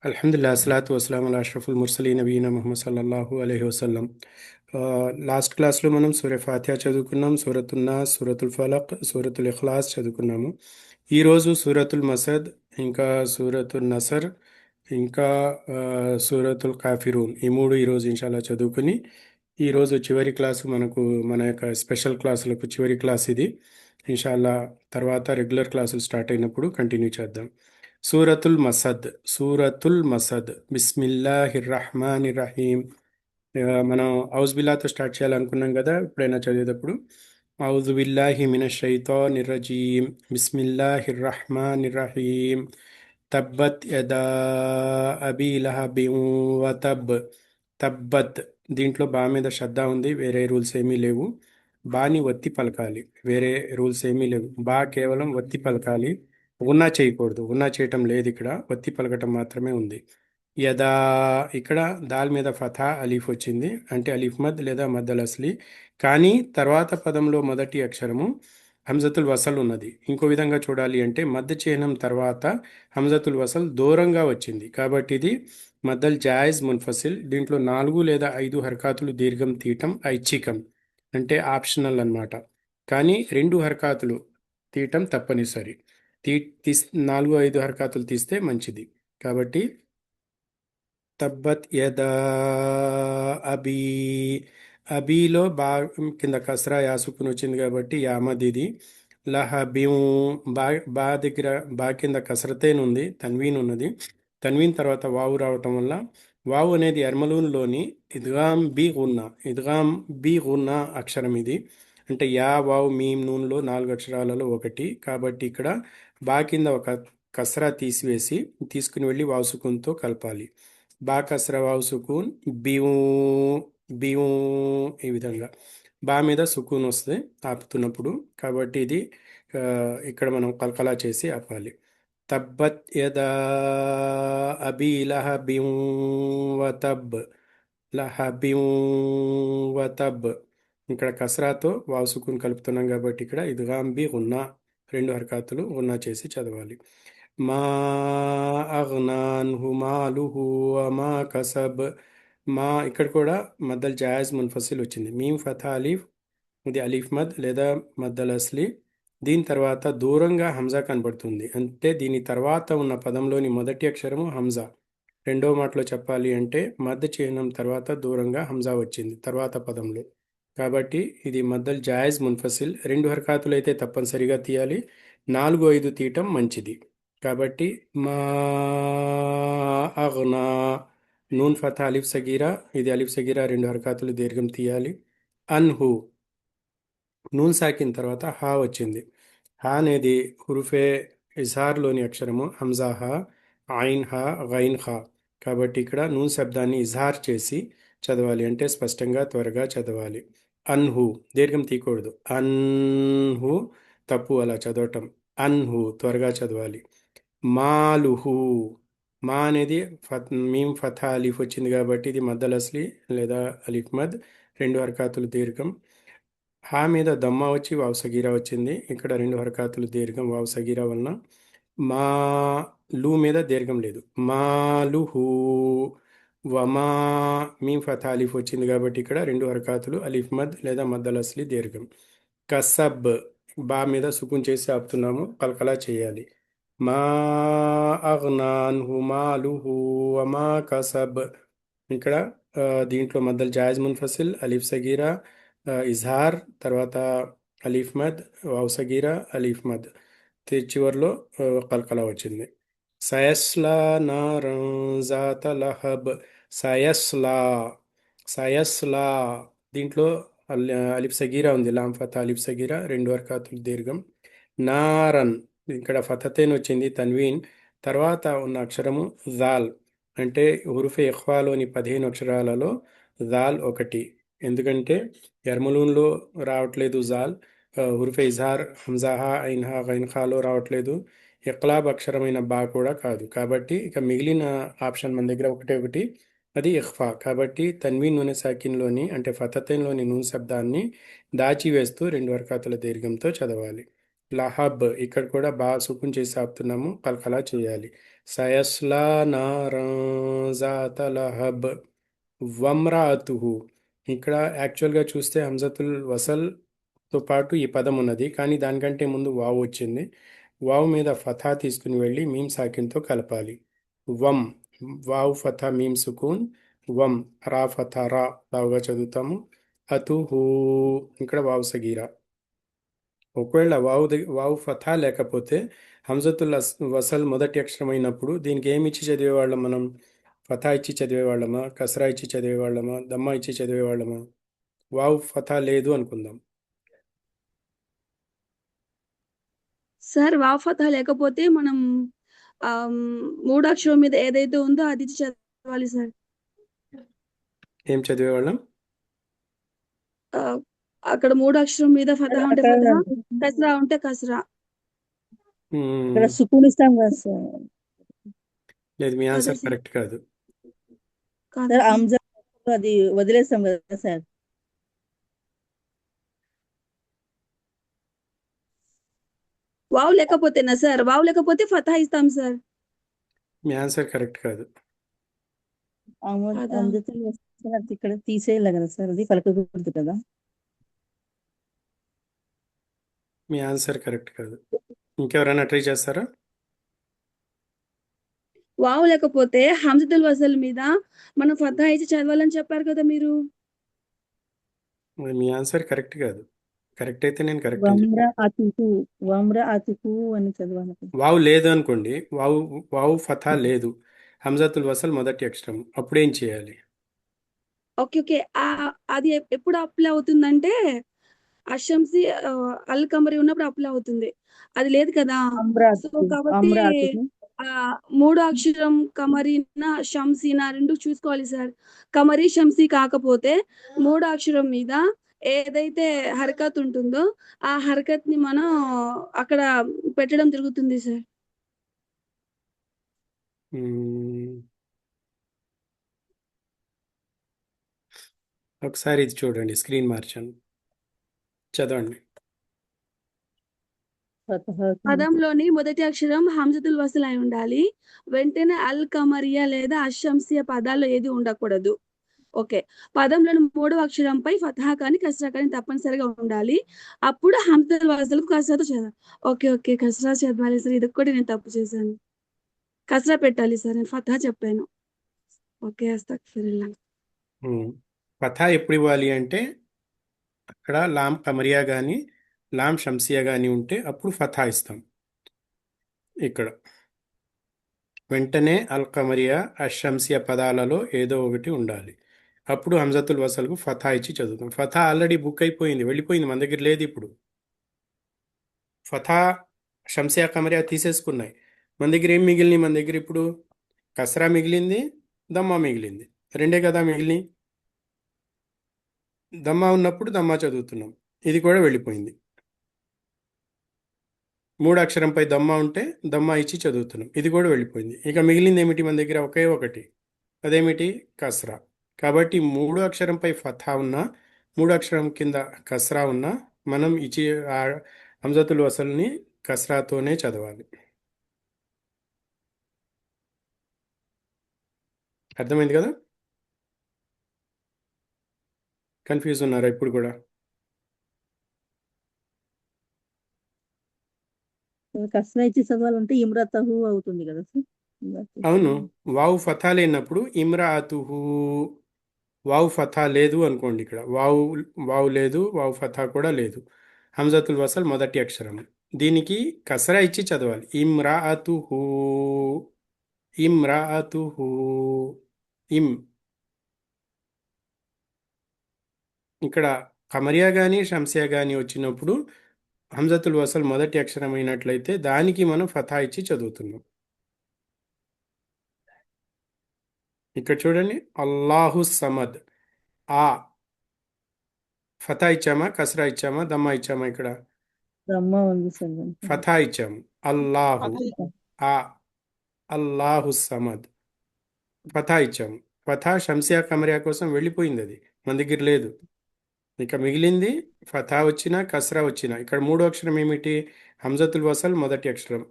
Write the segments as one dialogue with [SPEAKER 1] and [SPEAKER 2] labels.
[SPEAKER 1] అల్హమ్దుల్లా అస్సలాతు వస్సలాం అలా అష్రఫుల్ ముర్సలీన్ నబీన ముహమ్మద్ సల్లల్లాహు అలైహి వసల్లం. లాస్ట్ క్లాస్లో మనం సూర్య ఫాతిహా చదువుకున్నాం, సూరతుల్ నాస్, సూరతుల్ ఫలక్, సూరతుల్ ఇఖ్లాస్ చదువుకున్నాము. ఈరోజు సూరతుల్ మసద్, ఇంకా సూరతుల్ నసర్, ఇంకా సూరతుల్ కాఫిరూన్, ఈ మూడు ఈరోజు ఇన్షాల్లా చదువుకుని ఈరోజు చివరి క్లాసు మన యొక్క స్పెషల్ క్లాసులకు చివరి క్లాస్ ఇది. ఇన్షాల్లా తర్వాత రెగ్యులర్ క్లాసులు స్టార్ట్ అయినప్పుడు కంటిన్యూ చేద్దాం. సూరతుల్ మసద్. సూరతుల్ మసద్. బిస్మిల్లాహిర్ రహమానిర్ రహీం. మనం ఔజ్ బిల్లాతో స్టార్ట్ చేయాలనుకున్నాం కదా ఎప్పుడైనా చదివేటప్పుడు. ఔజు బిల్లాహి మినష్ షైతానిర్ రజీం. బిస్మిల్లాహిర్ రహమానిర్ రహీం. తబ్బత్ యదా అబీ లహబిన్ వ తబ్. తబ్బత్, దీంట్లో బా మీద శ్రద్ధ ఉంది, వేరే రూల్స్ ఏమీ లేవు. బాని ఒత్తి పలకాలి, వేరే రూల్స్ ఏమీ లేవు. బా కేవలం ఒత్తి పలకాలి, ఉన్నా చేయకూడదు. ఉన్నా చేయటం లేదు, ఇక్కడ ఒత్తి పలకటం మాత్రమే ఉంది. యదా, ఇక్కడ దాల్ మీద ఫథా అలీఫ్ వచ్చింది, అంటే అలీఫ్ మద్ లేదా మద్ అల్ అస్లీ. కానీ తర్వాత పదంలో మొదటి అక్షరము హంజతుల్ వసల్ ఉన్నది. ఇంకో విధంగా చూడాలి అంటే మద్ చిహ్నం తర్వాత హంజతుల్ వసల్ దూరంగా వచ్చింది, కాబట్టి ఇది మద్దల్ జాయిజ్ మున్ఫసిల్. దీంట్లో 4 లేదా 5 హర్కాతులు దీర్ఘం తీయటం ఐచ్ఛికం, అంటే ఆప్షనల్ అన్నమాట. కానీ 2 హర్కాతులు తీయటం తప్పనిసరి. తీ తీస్ 4-5 హర్కాతులు తీస్తే మంచిది. కాబట్టి తబ్బత్ యదా అబీ, అబీలో బా కింద కసరా యాసుకుని వచ్చింది కాబట్టి యామద్ ఇది. లహబిం, బా బా దగ్గర బా కింద కసరతేన్ ఉంది, తన్వీన్ ఉన్నది. తన్వీన్ తర్వాత వావు రావటం వల్ల వావు అనేది ఎర్మలూన్లోని ఇద్గామ్ బి గున్నా, ఇద్గామ్ బి గున్నా అక్షరం ఇది. అంటే యా వావ్ మీమ్ నూన్లో 4 అక్షరాలలో ఒకటి. కాబట్టి ఇక్కడ బా కింద ఒక కసరా తీసివేసి తీసుకుని వెళ్ళి వావు సుకున్తో కలపాలి. బా కసరా వావు సుకూన్, బిఊ, బిఊ, ఈ విధంగా బా మీద సుకూన్ వస్తుంది ఆపుతున్నప్పుడు. కాబట్టి ఇది ఇక్కడ మనం కలకలా చేసి ఆపాలి. తబ్బత్ యదా అబీ లహబిన్ వతబ్. లహబిన్ వతబ్, ఇక్కడ కసరాతో వావు సుకూన్ కలుపుతున్నాం కాబట్టి ఇక్కడ ఇద్గామ్ బి గున్నా, 2 హర్కాతులు గున్నా చేసి చదవాలి. మా అగ్నా అన్హు మాలుహు వమా కసబ్. మా, ఇక్కడ కూడా మద్దల్ జాయజ్ మున్ఫసిల్ వచ్చింది. మీమ్ ఫథా అలీఫ్, ఇది అలీఫ్ మద్ లేదా మద్దల్ అస్లీ. దీని తర్వాత దూరంగా హంజా కనబడుతుంది, అంటే దీని తర్వాత ఉన్న పదంలోని మొదటి అక్షరము హంజా. రెండో మాటలో చెప్పాలి అంటే మద్ చిహ్నం తర్వాత దూరంగా హంజా వచ్చింది తర్వాత పదంలో. కాబట్టి ఇది మద్దల్ జాయజ్ మున్ఫసిల్. 2 హర్కాతులు అయితే తప్పనిసరిగా తీయాలి, 4-5 తీయటం మంచిది. కాబట్టి మా అగ్నా, నూన్ ఫతా అలిఫ్ సగీరా, ఇది అలిఫ్ సగీరా 2 హర్కాతులు దీర్ఘం తీయాలి. అన్హు, నూన్ సాకిన్ తర్వాత హా వచ్చింది. హా అనేది హురుఫే ఇజహార్లోని అక్షరము. హంజా హా, ఐన్ హా, గైన్ హా. కాబట్టి ఇక్కడ నూన్ శబ్దాన్ని ఇజహార్ చేసి చదవాలి, అంటే స్పష్టంగా త్వరగా చదవాలి. అన్హు, దీర్ఘం తీయకూడదు. అన్హు తప్పు అలా చదవటం. అన్హు త్వరగా చదవాలి. మాలుహు, మా అనేది మీమ్ ఫథా అలీఫ్ వచ్చింది కాబట్టి ఇది మద్దల్ అస్లీ లేదా అలీఫ్ మద్, 2 హర్కాతులు దీర్ఘం. హా మీద దమ్మా వచ్చి వావ్ సగీరా వచ్చింది, ఇక్కడ 2 హరకాతులు దీర్ఘం వావ్ సగీరా వలన. మా లు మీద దీర్ఘం లేదు. మాలుహు. వమా, మీమ్ ఫతా అలీఫ్ వచ్చింది కాబట్టి ఇక్కడ 2 హరకాతులు అలీఫ్ మద్ లేదా మద్దల్ అస్లీ దీర్ఘం. కసబ్, బా మీద సుకున్ చేసి ఆపుతున్నాము, కలకలా చేయాలి. మా అగ్నా అన్హు మాలుహు వమా కసబ్. ఇక్కడ దీంట్లో మద్దల్ జాయిజ్ మున్ఫసిల్, అలీఫ్ సగీరా, ఇజ్హార్, తర్వాత అలీఫ్ మద్, వావ్ సగీరా, అలీఫ్ మద్, చివర్లో కల్కలా వచ్చింది. సయస్లా నారం జాత లహబ్. సయస్లా, సయస్లా, దీంట్లో అలిఫ్ సగీరా ఉంది, లాం ఫతా అలిఫ్ సగీరా 2 హర్కాతులు దీర్ఘం. నారన్, ఇక్కడ ఫతతేన్ వచ్చింది, తన్వీన్ తర్వాత ఉన్న అక్షరము జాల్, అంటే హురుఫే ఇఖ్వాలోని 15 అక్షరాలలో జాల్ ఒకటి. ఎందుకంటే ఎర్మలూన్లో రావట్లేదు జాల్, హురుఫే ఇజహార్ హంజాహా ఐన్హా గైన్హాలో రావట్లేదు, ఇక్లాబ్ అక్షరమైన బా కూడా కాదు. కాబట్టి ఇక మిగిలిన ఆప్షన్ మన దగ్గర ఒకటే ఒకటి, అది ఇఖ్ఫా. కాబట్టి తన్వీన్ నూనె సాకిన్లోని అంటే ఫతతేన్లోని నూన్ శబ్దాన్ని దాచివేస్తూ 2 హర్కాతుల దీర్ఘంతో చదవాలి. లహబ్, ఇక్కడ కూడా బా సుకున్ చేసి ఆపుతున్నాము, కల్కలా చేయాలి. సయస్లా నారం జాత లహబ్ వమ్రాతుహు. ఇక్కడ యాక్చువల్గా చూస్తే హంజతుల్ వసల్తో పాటు ఈ పదం ఉన్నది, కానీ దానికంటే ముందు వావ్ వచ్చింది. వావ్ మీద ఫథా తీసుకుని వెళ్ళి మీమ్ సాకిన్తో కలపాలి. వమ్, వావ్ ఫథా మీమ్ సుకూన్, వమ్, రా ఫథా రా లావుగా చదువుతాము. అతుహు, ఇక్కడ వావ్ సగీరా. ఒకవేళ వావు ఫథా లేకపోతే హంజతుల్ వసల్ మొదటి అక్షరం అయినప్పుడు దీనికి ఏమి ఇచ్చి చదివేవాళ్ళం మనం? ఫథా ఇచ్చి చదివేవాళ్ళమా, కసరా ఇచ్చి చదివేవాళ్ళమా, దమ్మా ఇచ్చి చదివేవాళ్ళమా? వావు ఫథా లేదు అనుకుందాం.
[SPEAKER 2] సార్ వాఫతా లేకపోతే మనం మూడు అక్షరం మీద ఏదైతే ఉందో అది చదవాలి సార్.
[SPEAKER 1] ఏం చదివేవాళ్ళం?
[SPEAKER 2] ఆ, అక్కడ మూడు అక్షరం మీద ఫతహ ఉంటే
[SPEAKER 3] అక్కడ
[SPEAKER 2] ఫతహ, కసరా ఉంటే కసరా.
[SPEAKER 3] ఇక్కడ సుకూన్ ఇస్తాం కదా సార్.
[SPEAKER 1] లేదు, మీ
[SPEAKER 2] అదే
[SPEAKER 1] ఆన్సర్
[SPEAKER 2] సార్.
[SPEAKER 1] కరెక్ట్ కాదు.
[SPEAKER 2] కాదు
[SPEAKER 3] సార్
[SPEAKER 2] సార్.
[SPEAKER 3] హంజా అది వదిలేస్తాం కదా సార్.
[SPEAKER 2] వావ్ లేకపోతేనా సార్? వావ్ లేకపోతే ఫతహ ఇస్తాం సార్.
[SPEAKER 1] మీ ఆన్సర్ కరెక్ట్ కాదు.
[SPEAKER 2] కాదా?
[SPEAKER 3] హంజతుల్ వసల్ అది ఇక్కడ తీసేయాలి కదా సార్, అది పలకకూడదు కదా.
[SPEAKER 1] మీ ఆన్సర్ కరెక్ట్ కాదు. ఇంకెవరైనా ట్రై చేస్తారా?
[SPEAKER 2] వావ్ లేకపోతే హంజతుల్ వసల్ మీద మనం ఫతహ ఇచ్చి చదవాలని చెప్పారు కదా మీరు.
[SPEAKER 1] మరి మీ ఆన్సర్ కరెక్ట్ కాదు. కరెక్ట్ అయితే నేను కరెక్ట్ అని
[SPEAKER 3] వమ్ర
[SPEAKER 1] చెప్పాను.
[SPEAKER 3] అతుకు, వమ్ర అతుకు అని చదవాలి.
[SPEAKER 1] వావు లేదు అనుకోండి, వావు వావు ఫథా లేదు, హంజతుల్ వసల్ మొదటి అక్షరం, అప్పుడేం చేయాలి?
[SPEAKER 2] Okay okay. అది ఎప్పుడు అప్లై అవుతుందంటే అషంసి అల్ కమరి ఉన్నప్పుడు అప్లై అవుతుంది. అది లేదు కదా. సో కాబట్టి
[SPEAKER 3] అమ్ర అతుకు
[SPEAKER 2] ఆ మూడు అక్షరం కమరీనా షంసీనా రెండు చూసుకోవాలి సార్. కమరి షంసి కాకపోతే మూడు అక్షరం మీద ఏదైతే హరకత్ ఉంటుందో ఆ హరకత్ ని మనం అక్కడ పెట్టడం జరుగుతుంది సార్.
[SPEAKER 1] ఒకసారి ఇది చూడండి, స్క్రీన్ మార్చాను, చదవండి.
[SPEAKER 2] పదంలోని మొదటి అక్షరం హంజతుల్ వసల్ అయి ఉండాలి. వెంటనే అల్ కమరియా లేదా అషంసియా పదాల్లో ఏది ఉండకూడదు. ఓకే. పదంలోని మూడవ అక్షరంపై ఫతహా కానీ కసరా కానీ తప్పనిసరిగా ఉండాలి. అప్పుడు హంజతుల్ వసల్కు కసరాతో చదవాలి. ఓకే ఓకే, కసరా చదవాలి సార్. ఇది కూడా నేను తప్పు చేశాను. కసరా పెట్టాలి సార్, నేను ఫతహా చెప్పాను. ఓకే, అస్తగ్ఫిరుల్లాహ్.
[SPEAKER 1] ఫథా ఎప్పుడు ఇవ్వాలి అంటే అక్కడ లాం కమరియా కానీ లాం షంసియా కానీ ఉంటే అప్పుడు ఫథా ఇస్తాం. ఇక్కడ వెంటనే అల్ కమరియా అషంసియా పదాలలో ఏదో ఒకటి ఉండాలి. అప్పుడు హంజతుల్ వసల్కు ఫథా ఇచ్చి చదువుతాం. ఫథా ఆల్రెడీ బుక్ అయిపోయింది, వెళ్ళిపోయింది, మన దగ్గర లేదు ఇప్పుడు. ఫథా షంసియా కమరియా తీసేసుకున్నాయి. మన దగ్గర ఏం మిగిలినాయి? మన దగ్గర ఇప్పుడు కసరా మిగిలింది, దమ్మా మిగిలింది, రెండే కదా మిగిలినాయి. దమ్మా ఉన్నప్పుడు దమ్మా చదువుతున్నాం, ఇది కూడా వెళ్ళిపోయింది. మూడు అక్షరంపై దమ్మా ఉంటే దమ్మా ఇచ్చి చదువుతున్నాం, ఇది కూడా వెళ్ళిపోయింది. ఇక మిగిలింది ఏమిటి మన దగ్గర? ఒకే ఒకటి, అదేమిటి? కస్రా. కాబట్టి మూడు అక్షరంపై ఫథా ఉన్నా, మూడు అక్షరం కింద కస్రా ఉన్నా మనం ఇచ్చి ఆ హంజతుల్ వసల్ని కస్రాతోనే చదవాలి. అర్థమైంది కదా? కన్ఫ్యూజ్ ఉన్నారా ఇప్పుడు కూడా?
[SPEAKER 3] కసరా ఇచ్చి చదవాలంటే ఇమ్రతహు అవుతుంది కదా సార్.
[SPEAKER 1] అవును, వావు ఫథా లేనప్పుడు ఇమ్రాతుహు. వావు ఫథా లేదు అనుకోండి, ఇక్కడ వావు వావు లేదు, వావు ఫథా కూడా లేదు, హంజతుల్ వసల్ మొదటి అక్షరం, దీనికి కసరా ఇచ్చి చదవాలి. ఇమ్రాతుహు, ఇమ్రాతుహు, ఇమ్. ఇక్కడ కమరియా కానీ షంసియా కానీ వచ్చినప్పుడు హంజతుల్ వసల్ మొదటి అక్షరం అయినట్లయితే దానికి మనం ఫథా ఇచ్చి చదువుతున్నాం. ఇక్కడ చూడండి, అల్లాహు సమద్. ఆ ఫతా ఇచ్చామా, కసరా ఇచ్చామా, దమ్మా ఇచ్చామా? ఇక్కడ
[SPEAKER 3] బ్రహ్మ ఉంది సార్.
[SPEAKER 1] ఫతా ఇచ్చాము. అల్లాహు, ఆ అల్లాహు సమద్, ఫతా ఇచ్చాము. ఫతా షంసియా కమరియా కోసం వెళ్ళిపోయింది, అది మన దగ్గర లేదు. ఇక మిగిలింది ఫతా వచ్చినా కసరా వచ్చినా. ఇక్కడ మూడో అక్షరం ఏమిటి? హంజతుల్ వసల్ మొదటి అక్షరం,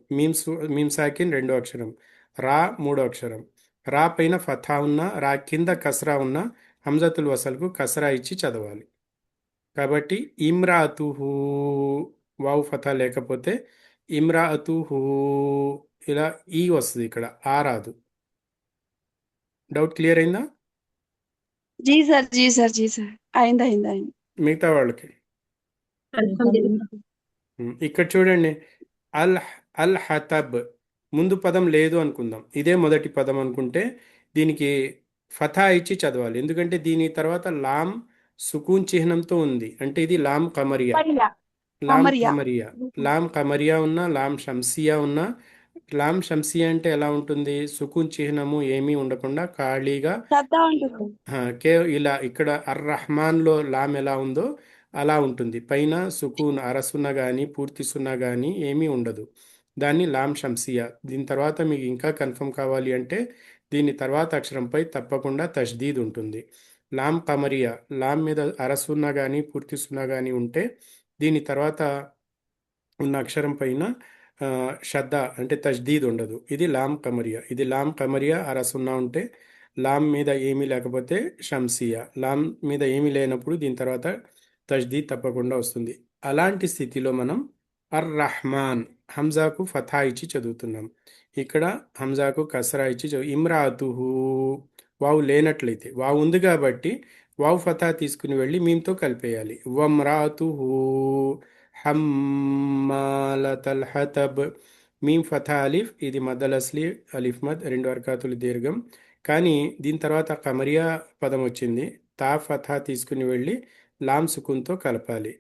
[SPEAKER 1] మీమ్ సాకిన్ రెండో అక్షరం, రా మూడో అక్షరం. రా పైన ఫథా ఉన్న, రా కింద కసరా ఉన్న హంజతుల్ వసల్కు కసరా ఇచ్చి చదవాలి. కాబట్టి ఇమ్రాతుహు వావు ఫథా లేకపోతే ఇమ్రాతుహు ఇలా ఈ వస్తుంది, ఇక్కడ ఆ రాదు. డౌట్ క్లియర్ అయిందా
[SPEAKER 2] जी सर जी सर जी सर आइंदा आइंदा आइंदा
[SPEAKER 1] మిగతా వాళ్ళకి?
[SPEAKER 3] అల్హమ్దులిల్లాహ్.
[SPEAKER 1] ఇక్కడ చూడండి, అల్ అల్ హతబ్ ముందు పదం లేదు అనుకుందాం. ఇదే మొదటి పదం అనుకుంటే దీనికి ఫథా ఇచ్చి చదవాలి, ఎందుకంటే దీని తర్వాత లాం సుకూన్ చిహ్నంతో ఉంది. అంటే ఇది లాం కమరియా.
[SPEAKER 2] कमरिया
[SPEAKER 1] లాం
[SPEAKER 2] कमरिया
[SPEAKER 1] కమరియా, లాం కమరియా ఉన్నా, లాం షంసియా ఉన్నా. లాం షంసియా అంటే ఎలా ఉంటుంది? సుకూన్ చిహ్నము ఏమీ ఉండకుండా ఖాళీగా
[SPEAKER 2] श्रद्धा ఉంటుంది.
[SPEAKER 1] ఇలా ఇక్కడ అర్ రహమాన్లో లాం ఎలా ఉందో అలా ఉంటుంది. పైన సుకూన్ అరసున్న కానీ పూర్తి సున్నా కానీ ఏమీ ఉండదు. దాన్ని లాం షంసియా. దీని తర్వాత మీకు ఇంకా కన్ఫర్మ్ కావాలి అంటే దీని తర్వాత అక్షరంపై తప్పకుండా తష్దీద్ ఉంటుంది. లాం కమరియా, లాం మీద అరసున్నా కానీ పూర్తి సున్నా కానీ ఉంటే దీని తర్వాత ఉన్న అక్షరం పైన షద్ద అంటే తజ్దీద్ ఉండదు. ఇది లాం కమరియా. ఇది లాం కమరియా అరసున్నా ఉంటే, లాం మీద ఏమీ లేకపోతే షంసియా. లాం మీద ఏమీ లేనప్పుడు దీని తర్వాత తజ్దీద్ తప్పకుండా వస్తుంది. అలాంటి స్థితిలో మనం అర్ రహమాన్ హంజాకు ఫథా ఇచ్చి చదువుతున్నాం. ఇక్కడ హంజాకు కసరా ఇచ్చి ఇమ్రాతుహు వావు లేనట్లయితే, వావు ఉంది కాబట్టి వావు ఫథా తీసుకుని వెళ్ళి మీమ్తో కలిపేయాలి. వమ్రాతుహు హమ్మాలతల్ హతబ్. మీమ్ ఫథా అలిఫ్, ఇది మద్దల్ అస్లీ అలిఫ్ మద్, రెండు హర్కాతులు దీర్ఘం. కానీ దీని తర్వాత కమరియా పదం వచ్చింది. తా ఫథా తీసుకుని వెళ్ళి లాం సుకున్తో కలపాలి.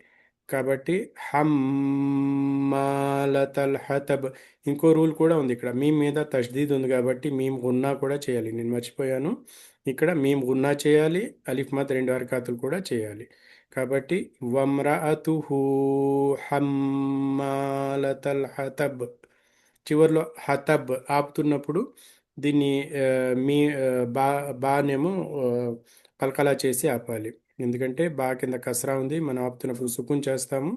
[SPEAKER 1] కాబట్టి హమ్మాలతల్ హతబ్. ఇంకో రూల్ కూడా ఉంది ఇక్కడ, మీమ్ మీద తష్దీద్ ఉంది కాబట్టి మీమ్ గున్నా కూడా చేయాలి. నేను మర్చిపోయాను, ఇక్కడ మీమ్ గున్నా చేయాలి, అలిఫ్ మద్ రెండు హర్కాతులు కూడా చేయాలి. కాబట్టి వమ్రఅతుహు హమ్మాలతల్ హతబ్. చివర్లో హతబ్ ఆపుతున్నప్పుడు దీన్ని మీ బా బానేమో కలకలా చేసి ఆపాలి, ఎందుకంటే బా కింద కసరా ఉంది, మనం ఆపుతున్నప్పుడు సుకున్ చేస్తాము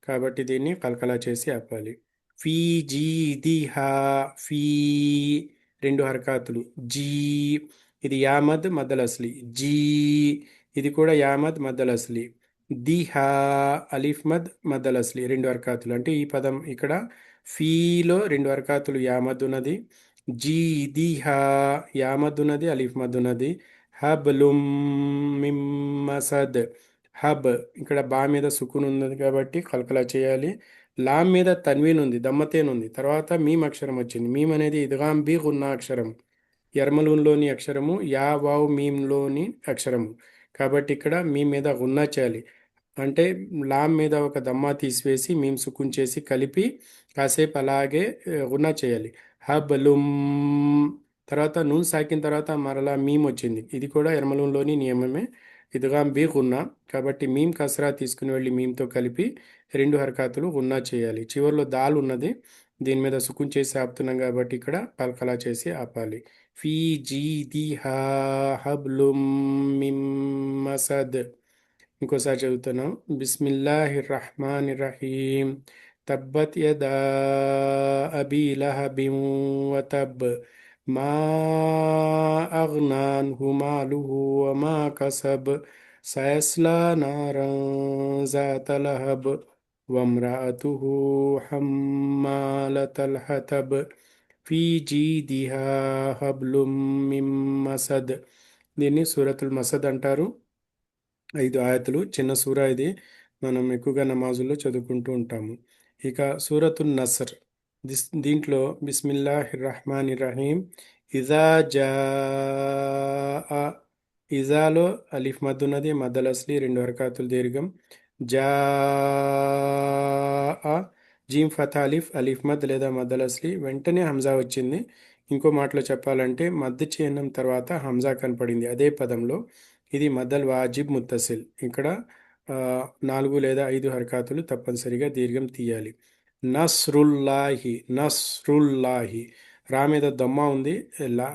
[SPEAKER 1] కాబట్టి దీన్ని కలకలా చేసి ఆపాలి. ఫీ జీ దిహా, ఫీ రెండు హరకాతులు, జీ ఇది యామద్ మద్దల్ అస్లీ, జీ ఇది కూడా యామద్ మద్దల్ అస్లీ. దిహా అలీఫ్ మద్ మద్దల్ అస్లీ రెండు హరకాతులు. అంటే ఈ పదం ఇక్కడ ఫీలో రెండు హరకాతులు యామద్ ఉన్నది, జీ దిహా యామద్ ఉన్నది, అలీఫ్ మద్ ఉన్నది. హబ్లుమ్ మిమ్ మసద్, హబ్ ఇక్కడ బా మీద సుకున్ ఉన్నది కాబట్టి కల్కలా చేయాలి. లామ్ మీద తన్వీన్ ఉంది, దమ్మతేన్ ఉంది, తర్వాత మీమ్ అక్షరం వచ్చింది. మీమ్ అనేది ఇద్గామ్ బి గున్నా అక్షరం, యర్మలూన్లోని అక్షరము, యా వావ్ మీమ్లోని అక్షరము. కాబట్టి ఇక్కడ మీమ్ మీద గున్నా చేయాలి. అంటే లామ్ మీద ఒక దమ్మా తీసివేసి మీమ్ సుకున్ చేసి కలిపి కాసేపు అలాగే గున్నా చేయాలి. హబ్లుమ్, తర్వాత నూన్ సాకిన తర్వాత మరలా మీమ్ వచ్చింది, ఇది కూడా ఎర్మలూన్లోని నియమమే, ఇదిగాం బి గున్నా. కాబట్టి మీమ్ కసరా తీసుకుని వెళ్ళి మీమ్తో కలిపి రెండు హరకాతులు గున్నా చేయాలి. చివరిలో దాల్ ఉన్నది, దీని మీద సుకున్ చేసి ఆపుతున్నాం కాబట్టి ఇక్కడ కల్కలా చేసి ఆపాలి. ఫీ జీ దిహా హబ్లుమ్ మిమ్ మసద్. ఇంకోసారి చదువుతున్నాం. బిస్మిల్లాహిర్ రహమానిర్ రహీం. తబ్బత్ యదా అబీ లహబిన్ వతబ్. మా అగ్నా అన్హు మాలుహు వమా కసబ్. సయస్లా నారన్ జాత లహబ్. వమ్రఅతుహు హమ్మాలతల్ హతబ్. ఫీ జీదిహా హబ్లుమ్ మిన్ మసద్. దీన్ని సూరతుల్ మసద్ అంటారు. 5 ఆయతులు, చిన్న సూరా ఇది, మనం ఎక్కువగా నమాజుల్లో చదువుకుంటూ ఉంటాము. ఇక సూరతున్ నసర్, దీంట్లో బిస్మిల్లాహిర్ రహమానిర్ రహీం. ఇజా జా, ఇజాలో అలిఫ్ మద్ ఉన్నది, మద్దల్ అస్లీ రెండు హరకాతులు దీర్ఘం. జా జీమ్ ఫతా అలిఫ్, అలిఫ్ మద్ లేదా మద్దల్ అస్లీ, వెంటనే హంజా వచ్చింది. ఇంకో మాటలో చెప్పాలంటే మద్ చిహ్నం తర్వాత హంజా కనపడింది అదే పదంలో. ఇది మద్దల్ వాజిబ్ ముత్తసిల్. ఇక్కడ 4 లేదా 5 హరకాతులు తప్పనిసరిగా దీర్ఘం తీయాలి. నస్రుల్లాహి, నస్రుల్లాహి, రా మీద దమ్మా ఉంది,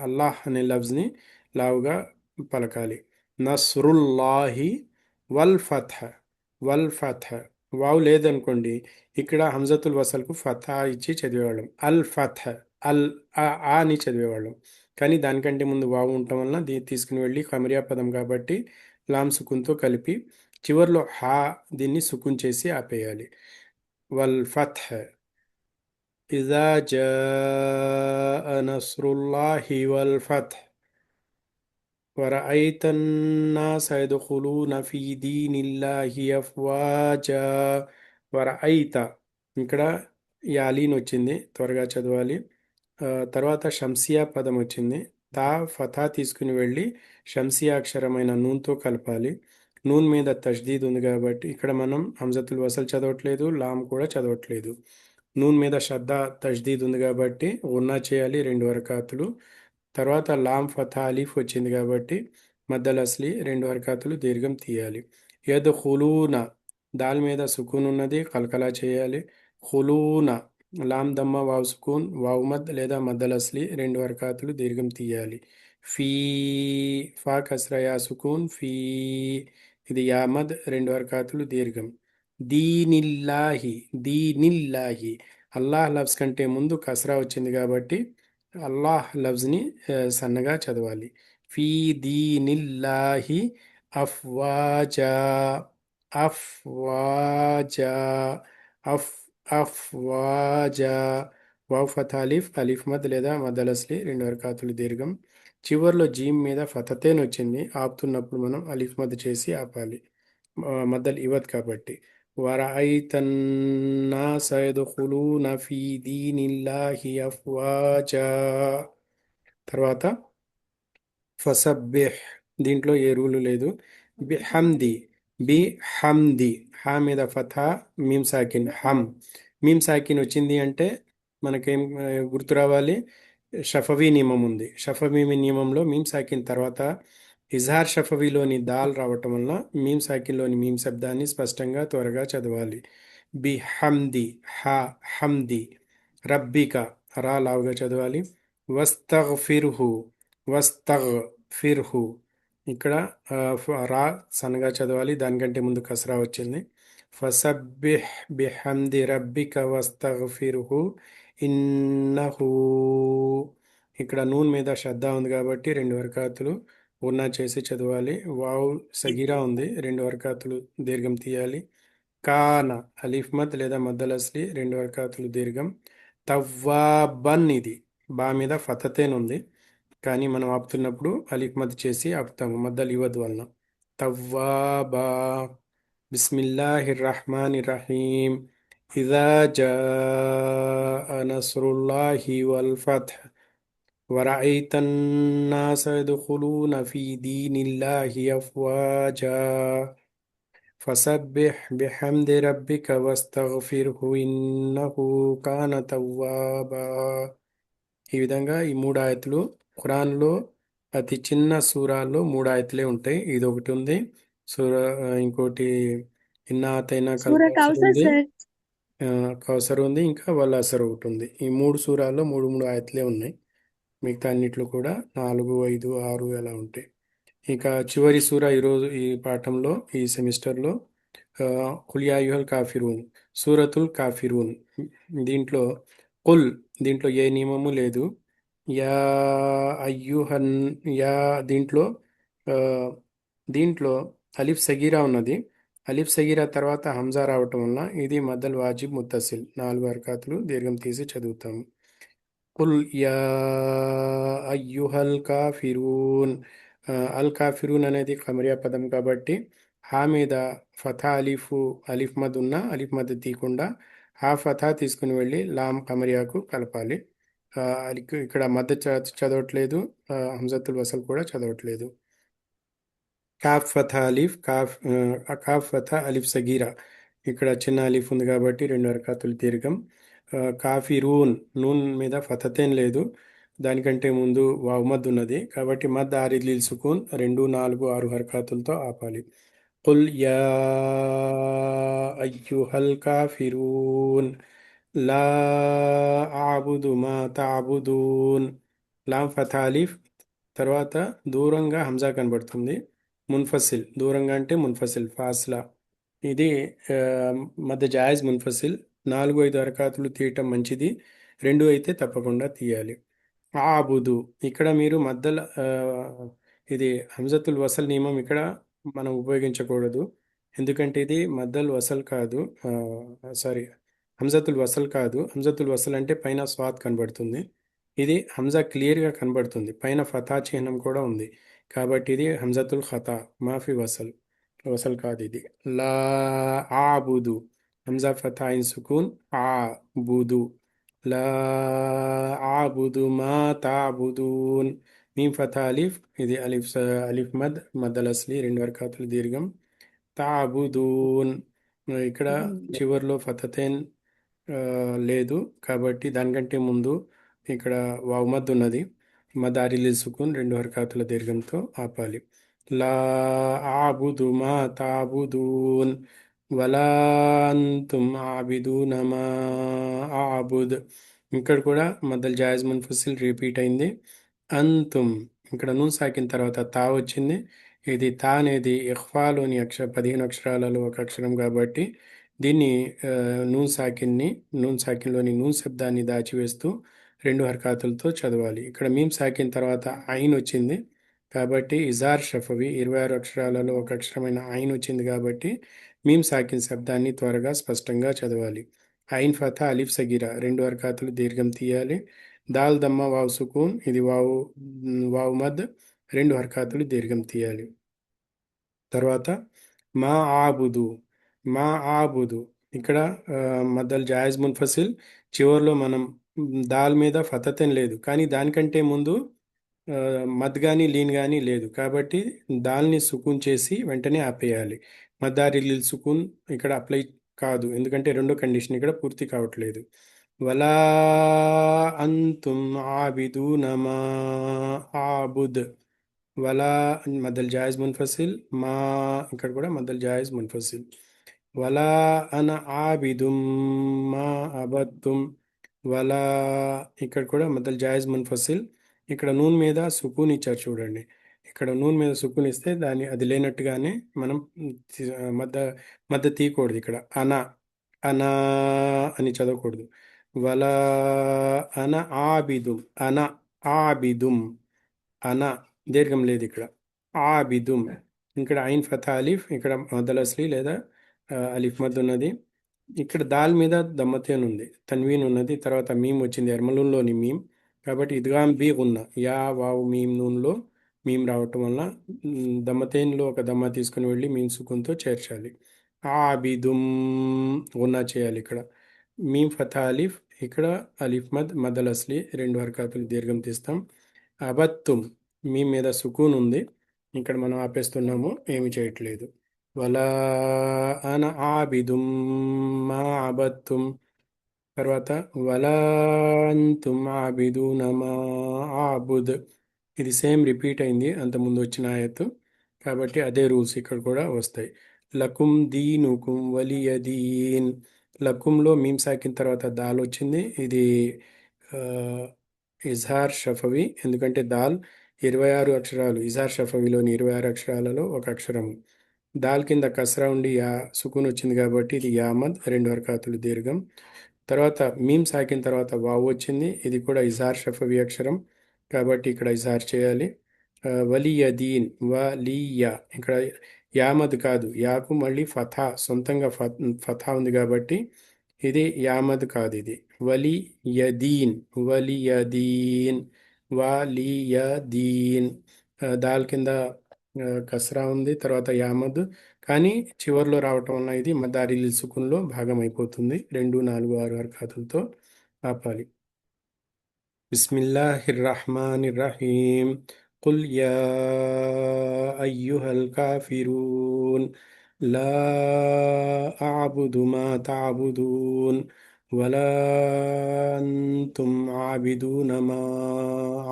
[SPEAKER 1] అల్లాహ్ అనే లఫ్జ్ని లావుగా పలకాలి. నస్రుల్లాహి వల్ ఫత్, వల్ ఫత్. వావ్ లేదనుకోండి, ఇక్కడ హంజతుల్ వసల్కు ఫతా ఇచ్చి చదివేవాళ్ళం. అల్ ఫత్, అల్ ఆ అని చదివేవాళ్ళం. కానీ దానికంటే ముందు వావు ఉండటం వలన దీన్ని తీసుకుని వెళ్ళి కమరియా పదం కాబట్టి లామ్ సుకున్తో కలిపి చివర్లో హా దీన్ని సుకున్ చేసి ఆపేయాలి. వల్ ఫత్ ఇజా జా నస్రుల్లాహి వల్ ఫత్ ورأيت الناس يدخلون في دين الله أفواجا. ورأيت ఇక్కడ యాలీన్ వచ్చింది, త్వరగా చదవాలి. తర్వాత షంసియా పదం వచ్చింది. తా ఫతా తీసుకుని వెళ్ళి షంసియా అక్షరమైన నూన్తో కలపాలి. నూన్ మీద తష్దీద్ ఉంది కాబట్టి ఇక్కడ మనం హంజతుల్ వసల్ చదవట్లేదు, లామ్ కూడా చదవట్లేదు. నూన్ మీద షద్దా తష్దీద్ ఉంది కాబట్టి గున్నా చేయాలి 2 రకాతులు. తర్వాత లామ్ ఫతా అలీఫ్ వచ్చింది కాబట్టి మద్దల్ అస్లీ 2 రకాతులు దీర్ఘం తీయాలి. యద్ ఖులూన దాల్ మీద సుకూన్ ఉన్నది, కలకలా చేయాలి. ఖులూన లామ్ దమ్మ వావ్ సుకూన్ వావ్ మద్ లేదా మద్దల్ అస్లీ 2 రకాతులు దీర్ఘం తీయాలి. ఫీ ఫా కస్రయా సుకూన్ ఫీ ఇది యామద్ 2 రకాతులు దీర్ఘం. దీనిల్లాహి దీనిల్లాహి అల్లాహ్ లఫ్జ్ కంటే ముందు కస్రా వచ్చింది కాబట్టి అల్లాహ్ లఫ్జ్ని సన్నగా చదవాలి. ఫీ దీనిల్లాహి అఫ్వాజా అఫ్వాజా అఫ్ అఫ్వాజా వావ్ ఫత్ అలీఫ్ అలీఫ్ మద్ లేదా మద్దల్ అస్లీ 2 రకాతులు దీర్ఘం. చివర్లో జీమ్ మీద ఫతతేన్ వచ్చింది, ఆపుతున్నప్పుడు మనం అలీఫ్ మద్ చేసి ఆపాలి, మద్దల్ ఇవద్ కాబట్టి. ورأيت الناس يدخلون في دين الله أفواجا. తర్వాత ఫసబ్బిహ్ దీంట్లో ఏ రూలు లేదు. బిహమ్ది బిహమ్ది హా మీద ఫథా మీమ్ సాకిన్ హమ్. మీమ్ సాకిన్ వచ్చింది అంటే మనకేం గుర్తు రావాలి? షఫవీ నియమం ఉంది. షఫవీ నియమంలో మీమ్ సాకిన్ తర్వాత ఇజహార్ షఫవీలోని దాల్ రావటం వలన మీమ్ సాకిన్లోని మీమ్ శబ్దాన్ని స్పష్టంగా త్వరగా చదవాలి. బిహమ్ది హా హమ్ది. రబ్బిక రా లావుగా చదవాలి. వస్తగ్ఫిర్హు వస్తగ్ఫిర్హు ఇక్కడ రా సన్నగా చదవాలి, దానికంటే ముందు కసరా వచ్చింది. ఫసబ్బిహ్ బిహమ్ది రబ్బిక వస్తగ్ఫిర్హు ఇన్నహు. ఇక్కడ నూన్ మీద శ్రద్ధ ఉంది కాబట్టి 2 రకాతులు ఉన్నా చేసి చదవాలి. వావ్ సగీరా ఉంది, 2 రకాతులు దీర్ఘం తీయాలి. కాన అలీఫ్ మద్ లేదా మద్దల్ అస్లీ 2 రకాతులు దీర్ఘం. తవ్వాబన్ ఇది బా మీద ఫతతేన్ ఉంది, కానీ మనం ఆపుతున్నప్పుడు అలీఫ్ మద్ చేసి ఆపుతాము మద్దల్ ఇవద్ వలన. తవ్వాబా. బిస్మిల్లాహిర్ రహమానిర్ రహీం. ఇజా జాఅ నస్రుల్లాహి వల్ ఫత్ ورأيت الناس يدخلون في دين الله أفواجا فسبح بحمد ربك واستغفره إنه كان توابا. ఈ విధంగా ఈ 3 ఆయతులు ఖురాన్లో అతి చిన్న సూరాల్లో 3 ఆయతులే ఉంటాయి. ఇది ఒకటి ఉంది సూర, ఇంకోటి ఇన్నా ఆతైనా కల్
[SPEAKER 2] సూర
[SPEAKER 1] కౌసర్
[SPEAKER 2] కౌసర్
[SPEAKER 1] ఉంది,
[SPEAKER 2] సార్.
[SPEAKER 1] కౌసర్ ఉంది, ఇంకా వల్ అసర్ ఒకటి ఉంది. ఈ 3 సూరాల్లో 3 ఆయతులే ఉన్నాయి. మిగతా అన్నిట్లో కూడా 4, 5, 6 ఎలా ఉంటాయి. ఇక చివరి సూర ఈరోజు ఈ పాఠంలో ఈ సెమిస్టర్లో కుల్ యా అయ్యుహల్ కాఫిరూన్ సూరతుల్ కాఫిరూన్. దీంట్లో కుల్ దీంట్లో ఏ నియమము లేదు. యా అయ్యుహన్ యా దీంట్లో ఆ, దీంట్లో అలిఫ్ సగీరా ఉన్నది. అలిఫ్ సగీరా తర్వాత హంజా రావటం వలన ఇది మద్దల్ వాజిబ్ ముత్తసిల్ 4 రకాతులు దీర్ఘం తీసి చదువుతాము. కుల్ యా అయ్యుహల్ కాఫిరూన్. అల్ కాఫిరూన్ అనేది కమరియా పదం కాబట్టి హా మీద ఫథా అలీఫ్ మద్ ఉన్న అలీఫ్ మద్ తీయకుండా హా ఫథా తీసుకుని వెళ్ళి లామ్ కమరియాకు కలపాలి. ఇక్కడ మద్ చదవట్లేదు, హంజతుల్ వసల్ కూడా చదవట్లేదు. కాఫ్ ఫథా అలీఫ్ కాఫ్ ఫథా అలీఫ్ సగీరా ఇక్కడ చిన్న అలీఫ్ ఉంది కాబట్టి 2 రకాతులు దీర్ఘం. కాఫిరూన్ నూన్ మీద ఫతతేన్ లేదు, దానికంటే ముందు వావ్ మద్ ఉన్నది కాబట్టి మద్ ఆరిద్లీల్ సుకూన్ 2, 4, 6 హర్కాతులతో ఆపాలి. కుల్ యా అయ్యుహల్ కాఫిరూన్ లా అబుదు మా తఅబుదూన్. లామ్ ఫథా అలీఫ్ తర్వాత దూరంగా హంజా కనబడుతుంది. మున్ఫసిల్ దూరంగా అంటే మున్ఫసిల్ ఫాస్లా. ఇది మధ్య జాయిజ్ మున్ఫసిల్ 4, 5 హరకాతులు తీయటం మంచిది. రెండు అయితే తప్పకుండా తీయాలి. ఆబుదు ఇక్కడ మీరు మధ్యలో ఇది హంజతుల్ వసల్ నియమం ఇక్కడ మనం ఉపయోగించకూడదు. ఎందుకంటే ఇది మద్దల్ వసల్ కాదు. సారీ, హంజతుల్ వసల్ కాదు. హంజతుల్ వసల్ అంటే పైన స్వాత్ కనబడుతుంది. ఇది హంజా క్లియర్గా కనబడుతుంది, పైన ఫతా చిహ్నం కూడా ఉంది. కాబట్టి ఇది హంజతుల్ ఖతా, మాఫీ వసల్, వసల్ కాదు ఇది. లా ఆబుదు, హంజా ఫతా ఇన్ సుకూన్, ఆ బుదు. లా ఆబుదు మా తాబుదూన్, మీమ్ ఫతా అలిఫ్, ఇది అలిఫ్ అలిఫ్ మద్దల్ అస్లీ, రెండు హర్కతులు దీర్ఘం. తాబుదూన్ ఇక్కడ చివర్లో ఫతతేన్ లేదు, కాబట్టి దానికంటే ముందు ఇక్కడ వావ్ మద్ ఉన్నది. మదారిలి సుకున్, రెండు హర్కతుల దీర్ఘంతో ఆపాలి. లా ఆబుదు మా తాబుదూన్ వలా అంతుమ్ ఆబిదూన మా ఆబుద్. ఇక్కడ కూడా మద్దల్ జాయిజ్ మున్ఫసిల్ రిపీట్ అయింది. అంతుమ్ ఇక్కడ నూన్ సాకిన తర్వాత తా వచ్చింది. ఇది తా అనేది ఇఖ్ఫాలోని 15 అక్షరాలలో ఒక అక్షరం కాబట్టి దీన్ని నూన్ సాకిన్లోని నూన్ శబ్దాన్ని దాచివేస్తూ రెండు హర్కాతులతో చదవాలి. ఇక్కడ మీమ్ సాకిన్ తర్వాత ఐన్ వచ్చింది కాబట్టి ఇజార్ షఫవి 26 అక్షరాలలో ఒక అక్షరమైన ఐన్ వచ్చింది కాబట్టి మీమ్ సాకిన్ శబ్దాన్ని త్వరగా స్పష్టంగా చదవాలి. ఐన్ ఫతా అలిఫ్ సగిరా, రెండు హర్కాతులు దీర్ఘం తీయాలి. దాల్ దమ్మ వావ్ సుకూన్, ఇది వావ్ మద్, రెండు హర్కాతులు దీర్ఘం తీయాలి. తర్వాత మా ఆబుదు, మా ఆబుదు ఇక్కడ మద్దల్ జాయిజ్ మున్ఫసిల్, చివర్లో మనం దాల్ మీద ఫతతన్ లేదు, కానీ దానికంటే ముందు మద్ కానీ లీన్ కానీ లేదు, కాబట్టి దాల్ని సుకూన్ చేసి వెంటనే ఆపేయాలి. మద్దారి లిల్ సుకూన్ ఇక్కడ అప్లై కాదు, ఎందుకంటే రెండో కండిషన్ ఇక్కడ పూర్తి కావట్లేదు. వలా అంతుమ్ ఆబిదూన మా ఆబుద్, వలా మద్దల్ జాయిజ్ మున్ఫసిల్, మా ఇక్కడ కూడా మద్దల్ జాయిజ్ మున్ఫసిల్. వలా అన ఆబిదుమ్ మా అబద్తుమ్, వలా ఇక్కడ కూడా మద్దల్ జాయిజ్ మున్ఫసిల్. ఇక్కడ నూన్ మీద సుకూన్ ఇచ్చారు చూడండి, ఇక్కడ నూన్ మీద సుకూన్ ఇస్తే అది లేనట్టుగానే మనం మద్ద తీయకూడదు. ఇక్కడ అనా అనా అని చదవకూడదు. వలా అన ఆబిదుమ్, అన ఆబిదుమ్, అన దీర్ఘం లేదు ఇక్కడ. ఆబిదుమ్ ఇక్కడ ఐన్ ఫతా అలిఫ్, ఇక్కడ మద్దల్ అస్లీ లేదా అలిఫ్ మద్ ఉన్నది. ఇక్కడ దాల్ మీద దమ్మతేన్ ఉంది, తన్వీన్ ఉన్నది, తర్వాత మీమ్ వచ్చింది, ఎర్మలూన్లోని మీమ్, కాబట్టి ఇద్గామ్ బీ ఉన్న యా వావ్ మీమ్ నూన్లో మీమ్ రావటం వల్ల దమ్మతేన్లో ఒక దమ్మ తీసుకుని వెళ్ళి మీమ్ సుకున్తో చేర్చాలి. ఆబిదుమ్ ఉన్నా చేయాలి. ఇక్కడ మీమ్ ఫతా అలిఫ్, ఇక్కడ అలిఫ్ మద్, మద్దల్ అస్లీ, రెండు హర్కాతులు దీర్ఘం తీస్తాం. అబత్తుమ్ మీమ్ మీద సుకూన్ ఉంది, ఇక్కడ మనం ఆపేస్తున్నాము, ఏమి చేయట్లేదు. వలా అన ఆబిదుమ్ మా అబత్తుమ్, తర్వాత వలా అంతుమ్ ఆబిదూన మా ఆబుద్, ఇది సేమ్ రిపీట్ అయింది అంతకుముందు వచ్చిన ఆయత్తు, కాబట్టి అదే రూల్స్ ఇక్కడ కూడా వస్తాయి. లకుమ్ దీనుకుం వలియ దీన్, లకుమ్లో మీమ్ సాకిన తర్వాత దాల్ వచ్చింది, ఇది ఇజహార్ షఫవి, ఎందుకంటే దాల్ 26 అక్షరాలు, ఇజహార్ షఫవిలోని 26 అక్షరాలలో ఒక అక్షరము. దాల్ కింద కస్రా ఉండి యా సుకూన్ వచ్చింది కాబట్టి ఇది యామద్, రెండు హర్కాతులు దీర్ఘం. తర్వాత మీమ్ సాకిన తర్వాత వావ్ వచ్చింది, ఇది కూడా ఇజహార్ షఫవి అక్షరం కాబట్టి ఇక్కడ ఇజహార్ చేయాలి. వలియ దీన్, వలియ ఇక్కడ యామద్ కాదు, యాకు మళ్ళీ ఫథా, సొంతంగా ఫథా ఉంది కాబట్టి ఇది యామద్ కాదు, ఇది వలియదీన్, వలియదీన్, వలియదీన్. దాల్ కింద కస్రా ఉంది, తర్వాత యామద్, కానీ చివర్లో రావటం వల్ల ఇది మదారిల్ సుకున్లో భాగం అయిపోతుంది. 2, 4, 6 హర్కాతులతో ఆపాలి. బిస్మిల్లాహిర్ రహ్మానిర్ రహీం. కుల్ యా అయ్యుహల్ కాఫిరూన్ లా అఅబుదు మా తఅబుదూన్ వలా అంతుమ్ ఆబిదూన మా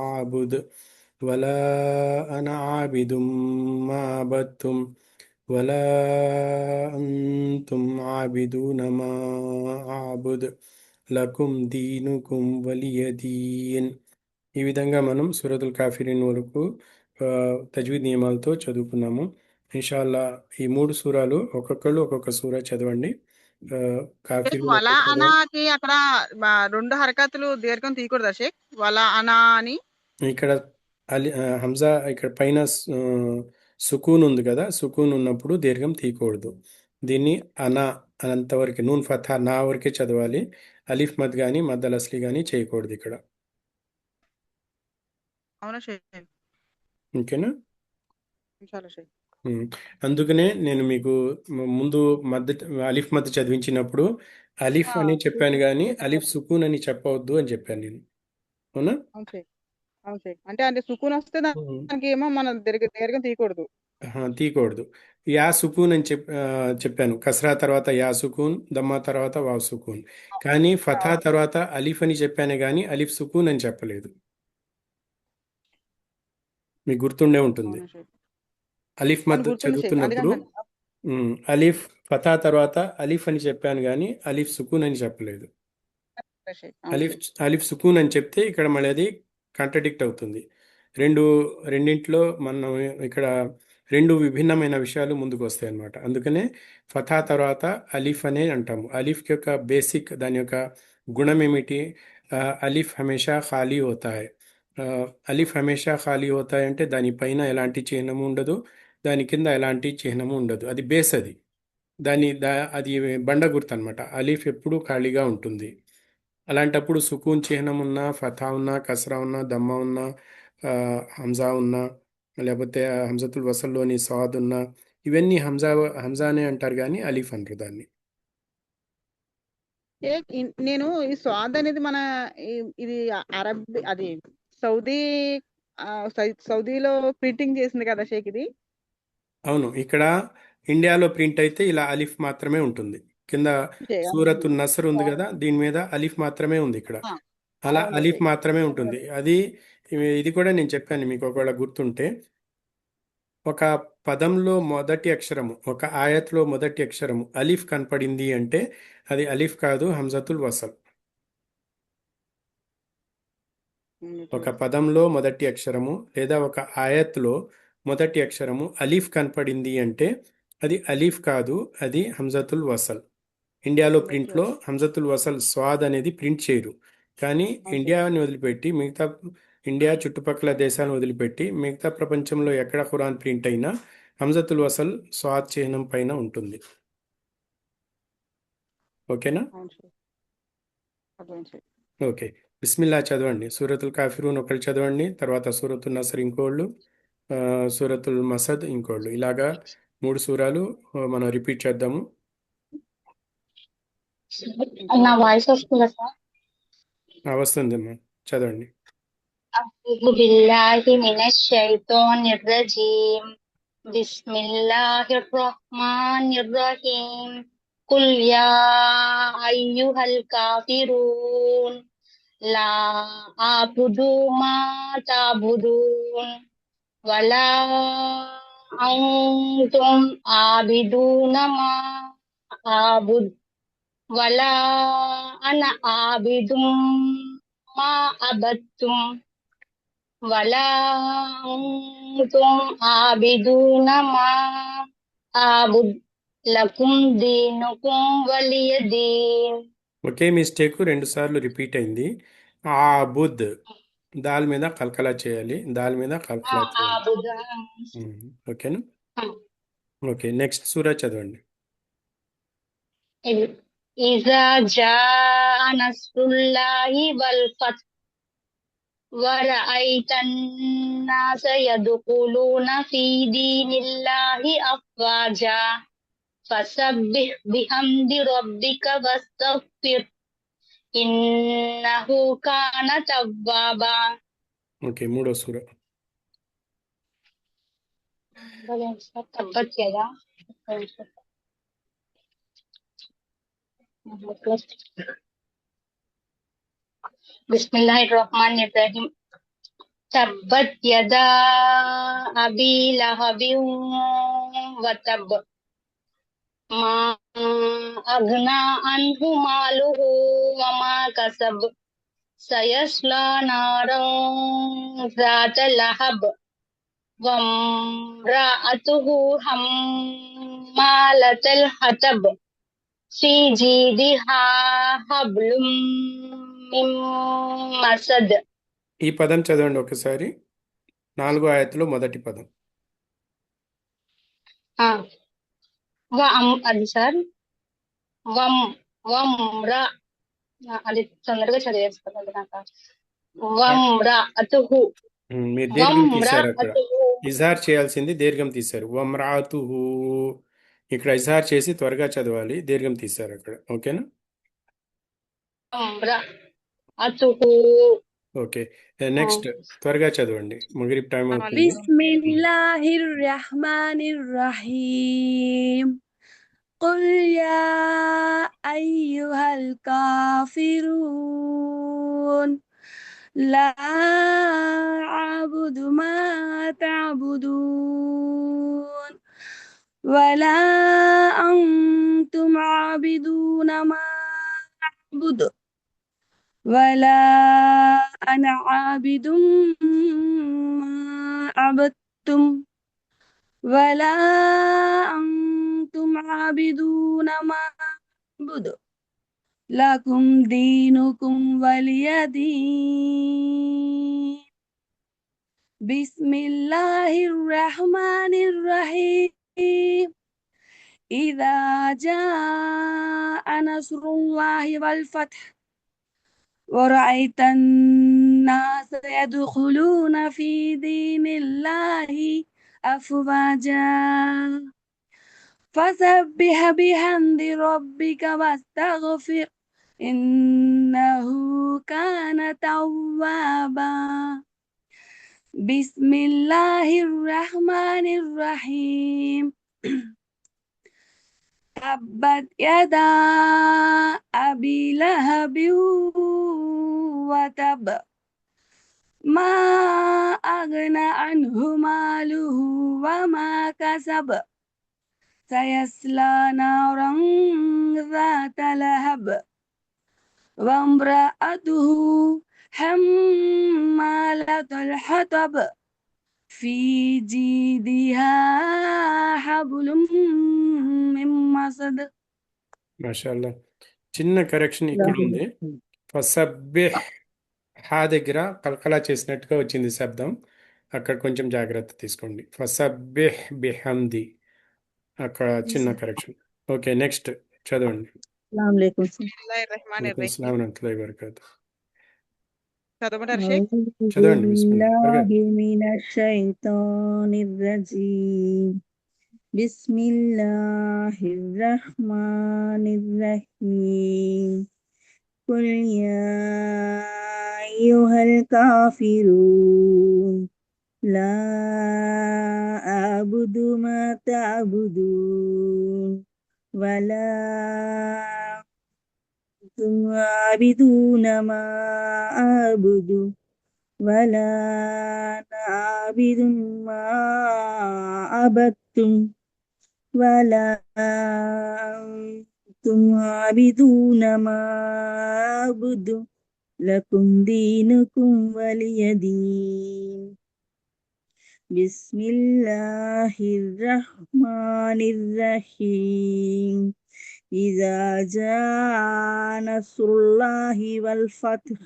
[SPEAKER 1] అఅబుద్ వలా అన ఆబిదుమ్ మా అబద్తుమ్ వలా అంతుమ్ ఆబిదూన మా అఅబుద్ లకుమ్ దీనుకుం వలియ దీన్. ఈ విధంగా మనం సూరతుల్ కాఫిరీన్ వరకు తజ్వీద్ నియమాలతో చదువుకున్నాము. ఇన్షాల్లా ఈ 3 సూరాలు ఒక్కొక్కళ్ళు ఒక్కొక్క సూరా చదవండి.
[SPEAKER 4] షేక్
[SPEAKER 1] కాఫీలు
[SPEAKER 4] వల
[SPEAKER 1] ఒకటి చదవండి.
[SPEAKER 4] అనాకి అక్కడ రెండు హరకతులు దీర్ఘం తీయకూడదా షేక్? వల అనా అని
[SPEAKER 1] ఇక్కడ హంజా ఇక్కడ పైన సుకూన్ ఉంది కదా, సుకూన్ ఉన్నప్పుడు దీర్ఘం తీయకూడదు. దీన్ని అనా అనంతవరకు నూన్ ఫథా నా వరకే చదవాలి. అలీఫ్ మద్ కానీ మద్దల్ అస్లీ కానీ చేయకూడదు ఇక్కడ.
[SPEAKER 4] అవునా షేక్?
[SPEAKER 1] ఓకేనా?
[SPEAKER 4] చాలా షేక్.
[SPEAKER 1] ఉమ్. అందుకనే నేను మీకు ముందు మధ్య అలీఫ్ మధ్య చదివించినప్పుడు అలీఫ్ అని చెప్పాను కానీ అలీఫ్ సుకూన్ అని చెప్పవద్దు అని చెప్పాను నేను. అవునా?
[SPEAKER 4] అవును షేక్. అవును షేక్. అంటే సుకూన్ వస్తే దానికి ఏమో మనం దీర్ఘం తీయకూడదు.
[SPEAKER 1] తీయకూడదు. యా సుకూన్ అని చెప్పాను. కస్రా తర్వాత యా సుకూన్, దమ్మా తర్వాత వావ్ సుకూన్. కానీ ఫథా తర్వాత అలీఫ్ అని చెప్పాను కానీ అలీఫ్ సుకూన్ అని చెప్పలేదు. మీకు గుర్తుండే ఉంటుంది.
[SPEAKER 4] అవునా షేక్?
[SPEAKER 1] అలీఫ్
[SPEAKER 4] అవును
[SPEAKER 1] మద్
[SPEAKER 4] గుర్తుంది షేక్.
[SPEAKER 1] చదువుతున్నప్పుడు అలీఫ్ ఫథా తర్వాత అలీఫ్ అని చెప్పాను కానీ అలీఫ్ సుకూన్ అని చెప్పలేదు.
[SPEAKER 4] షేక్. అవును షేక్.
[SPEAKER 1] అలీఫ్ సుకూన్ అని చెప్తే ఇక్కడ మళ్ళీ అది కాంట్రడిక్ట్ అవుతుంది. రెండింటిలో మనం ఇక్కడ రెండు విభిన్నమైన విషయాలు ముందుకు వస్తాయి అన్నమాట. అందుకనే ఫథా తర్వాత అలీఫ్ అనే అంటాము. అలీఫ్ యొక్క బేసిక్ దాని యొక్క గుణం ఏమిటి? అలీఫ్ హమేషా ఖాళీ హోతా హై. అలీఫ్ హమేషా ఖాళీ హోతా హై అంటే దానిపైన ఎలాంటి చిహ్నము ఉండదు, దాని కింద ఎలాంటి చిహ్నము ఉండదు. అది బేస్. అది బండ గుర్తు అనమాట. అలీఫ్ ఎప్పుడూ ఖాళీగా ఉంటుంది. అలాంటప్పుడు సుకూన్ చిహ్నం ఉన్నా, ఫథా ఉన్నా, కస్రా ఉన్నా, దమ్మా ఉన్నా, హంజా ఉన్నా, లేకపోతే హంజతుల్ వసల్లోని సాద్ ఉన్నా, ఇవన్నీ హంజానే అంటారు కానీ అలీఫ్ అనరు దాన్ని.
[SPEAKER 4] నేను ఈ స్వాద్ అనేది మన ఇది అరబ్ అది సౌదీ సౌదీలో ప్రింటింగ్ చేసింది కదా షేక్ ఇది.
[SPEAKER 1] అవును, ఇక్కడ ఇండియాలో ప్రింట్ అయితే ఇలా అలీఫ్ మాత్రమే ఉంటుంది. కింద సూరత్ నసర్ ఉంది కదా, దీని మీద అలీఫ్ మాత్రమే ఉంది. ఇక్కడ అలా
[SPEAKER 4] అవును
[SPEAKER 1] అలీఫ్
[SPEAKER 4] షేక్.
[SPEAKER 1] మాత్రమే ఉంటుంది. ఇది కూడా నేను చెప్పాను మీకు ఒకవేళ గుర్తుంటే. ఒక పదంలో మొదటి అక్షరము, ఒక ఆయత్లో మొదటి అక్షరము అలీఫ్ కనపడింది అంటే అది అలీఫ్ కాదు, హంజతుల్ వసల్. ఒక పదంలో మొదటి అక్షరము లేదా ఒక ఆయత్లో మొదటి అక్షరము అలీఫ్ కనపడింది అంటే అది అలీఫ్ కాదు, అది హంజతుల్ వసల్. ఇండియాలో ప్రింట్లో హంజతుల్ వసల్ స్వాద్ అనేది ప్రింట్ చేయరు. కానీ ఇండియాని వదిలిపెట్టి ఇండియా చుట్టుపక్కల దేశాలను వదిలిపెట్టి మిగతా ప్రపంచంలో ఎక్కడ ఖురాన్ ప్రింట్ అయినా హంజతుల్ వసల్ స్వాద్ చిహ్నం పైన ఉంటుంది. ఓకేనా? ఓకే, బిస్మిల్లా చదవండి. సూరతుల్ కాఫిరూన్ ఒకళ్ళు చదవండి, తర్వాత సూరతుల్ నసర్ ఇంకోళ్ళు, సూరతుల్ మసద్ ఇంకోళ్ళు. ఇలాగా 3 సూరాలు మనం రిపీట్ చేద్దాము.
[SPEAKER 5] నా వాయిస్ వస్తుందా సార్?
[SPEAKER 1] వస్తుందమ్మా, చదవండి.
[SPEAKER 5] అఊజు బిల్లాహి మినష్ షైతానిర్ రజీం. బిస్మిల్లాహిర్ రహ్మానిర్ రహీం. కుల్ యా అయ్యుహల్ కాఫిరూన్ లా అబుదు మా తఅబుదూన్ వలా అంతుమ్ ఆబిదూన మా అబుద్ వలా అనా ఆబిదుం మా అబద్తుం వలా అంతుమ్ ఆబిదూన మా అబుద్ లకుం దీనుకుం వలియ దీన్.
[SPEAKER 1] ఒకే మిస్టేక్ 2 సార్లు రిపీట్ అయింది. ఆ బుద్ దాల్ మీద కల్కలా చేయాలి, దాల్ మీద కల్కలా చేయాలి.
[SPEAKER 5] ఆబుద.
[SPEAKER 1] ఓకేనా? ఓకే, నెక్స్ట్ సూరా చదవండి.
[SPEAKER 5] ఇజా జాఅ నస్రుల్లాహి వల్ ఫత్ వరఅయితన్ నాస యదుఖులూన ఫీ దీనిల్లాహి అఫ్వాజా ఫసబ్బిహ్ బిహమ్ది రబ్బిక వస్తగ్ఫిర్ ఇన్నహు కాన తవ్వాబా.
[SPEAKER 1] ఓకే, 3వ సూర.
[SPEAKER 5] తబ్బత్ యదా. బిస్మిల్లాహిర్రహ్మానిర్రహీం. తబ్బత్ యదా అబీ లహబిన్ వతబ్ మా అగ్నా అన్హు మాలుహు వమా కసబ్ సయస్లా నారం ذات లహబ్ వమ్రాఅతుహు హమ్మాలతల్ హతబ్ ఫీ జీదిహా హబ్లుం మిన్ మసద్.
[SPEAKER 1] ఈ పదం చదవండి ఒకసారి. 4వ ఆయతలో మొదటి పదం.
[SPEAKER 5] ఆ, అది సార్ వమ్రా, అది తొందరగా చదివేసుకోవాలి నాకు. వమ్రాఅతుహు
[SPEAKER 1] మీరు దీర్ఘం తీశారు అక్కడ.
[SPEAKER 5] వమ్రాఅతుహు
[SPEAKER 1] ఇజహార్ చేయాల్సింది దీర్ఘం తీశారు. వమ్రాతుహు. ఇక్కడ ఇజహార్ చేసి త్వరగా చదవాలి. దీర్ఘం తీశారు అక్కడ. ఓకేనా?
[SPEAKER 5] వమ్రాఅతుహు.
[SPEAKER 1] ఓకే. నెక్స్ట్ త్వరగా చదవండి. మగరిబ్ టైం అవుతుంది.
[SPEAKER 2] బిస్మిల్లాహిర్ రహమానిర్ రహీం. قل يا أيها الكافرون لا أعبد ما تعبدون ولا أنتم عابدون ما أعبد ولا أنا عابد ما عبدتم ولا أنتم عابدون ما أعبد لكم دينكم ولي دين. بسم الله الرحمن الرحيم. إذا جاء نصر الله والفتح ورأيت الناس يدخلون في دين الله أفواجا فسبح بحمد ربك واستغفر إنه كان توابا. بسم الله الرحمن الرحيم. تبت يدا أبي لهب وتب ما أغنى عنه ماله وما كسب سيصلى نارا ذات لهب وامرأته حمالة الحطب في جيدها حبل من مسد.
[SPEAKER 1] మాషాల్లా. చిన్న కరెక్షన్ ఇక్కడ ఉంది. ఫసబ్బిహ్ హా దగ్గర కల్కలా చేసినట్టుగా వచ్చింది శబ్దం. అక్కడ కొంచెం జాగ్రత్త తీసుకోండి. ఫసబ్బిహ్ బిహమ్ది, అక్కడ చిన్న కరెక్షన్. ఓకే, నెక్స్ట్ చదవండి.
[SPEAKER 3] అస్సలాము అలైకుం సార్.
[SPEAKER 4] బిస్మిల్లాహిర్ రహమానిర్
[SPEAKER 1] వలైకుం
[SPEAKER 4] రహీం.
[SPEAKER 1] అస్సలాం వరహ్మతుల్లాహి వబరకాతుహ్.
[SPEAKER 4] చదవమంటారు షేక్?
[SPEAKER 3] أعوذ
[SPEAKER 1] చదవండి, బిస్మిల్లా త్వరగా.
[SPEAKER 3] بالله من الشيطان الرجيم. بسم الله الرحمن الرحيم. قل يا أيها الكافرون لا أعبد ما تعبدون ولا أنتم عابدون ما أعبد ولا أنا عابد ما عبدتم ولا أنتم عابدون ما أعبد لكم دينكم ولي دين. بسم الله الرحمن الرحيم. إذا جاء نصر الله والفتح